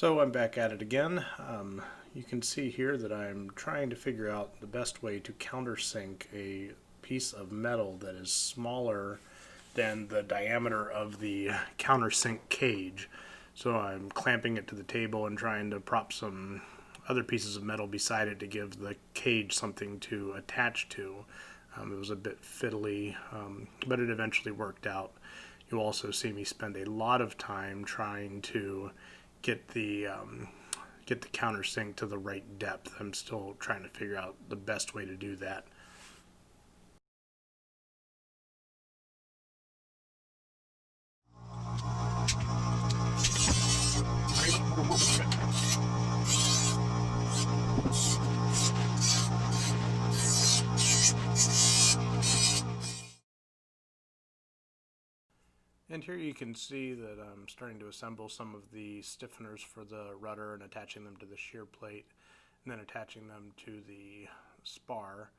So I'm back at it again. You can see here that I'm trying to figure out the best way to countersink a piece of metal that is smaller than the diameter of the countersink cage. So I'm clamping it to the table and trying to prop some other pieces of metal beside it to give the cage something to attach to. It was a bit fiddly, but it eventually worked out. You'll also see me spend a lot of time trying to get the countersink to the right depth. I'm still trying to figure out the best way to do that. And here you can see that I'm starting to assemble some of the stiffeners for the rudder and attaching them to the shear plate, and then attaching them to the spar.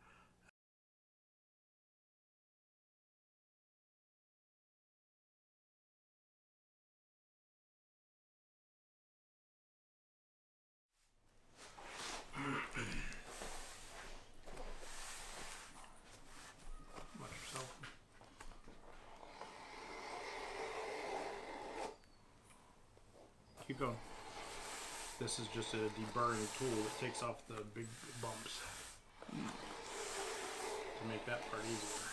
Watch yourself. Keep going. This is just a deburring tool that takes off the big bumps to make that part easier.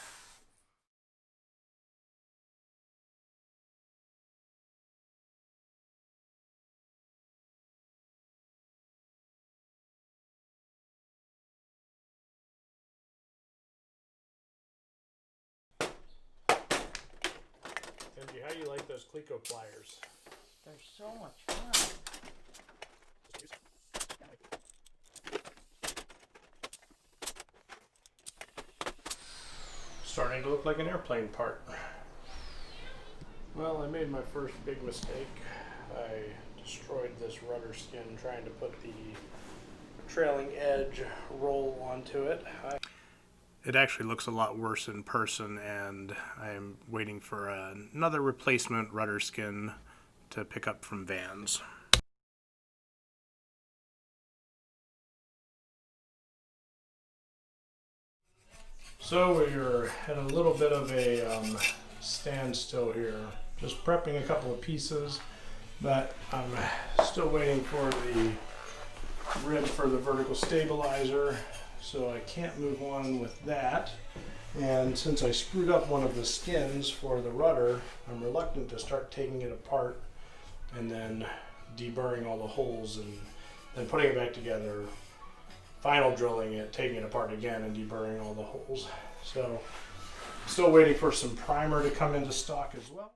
Cindy, how do you like those Cleco pliers? They're so much fun. Starting to look like an airplane part. Well, I made my first big mistake. I destroyed this rudder skin trying to put the trailing edge roll onto it. It actually looks a lot worse in person, and I'm waiting for another replacement rudder skin to pick up from Vans. So we're at a little bit of a standstill here, just prepping a couple of pieces, but I'm still waiting for the rib for the vertical stabilizer, so I can't move on with that. And since I screwed up one of the skins for the rudder, I'm reluctant to start taking it apart and then deburring all the holes and then putting it back together, final drilling it, taking it apart again, and deburring all the holes. So still waiting for some primer to come into stock as well.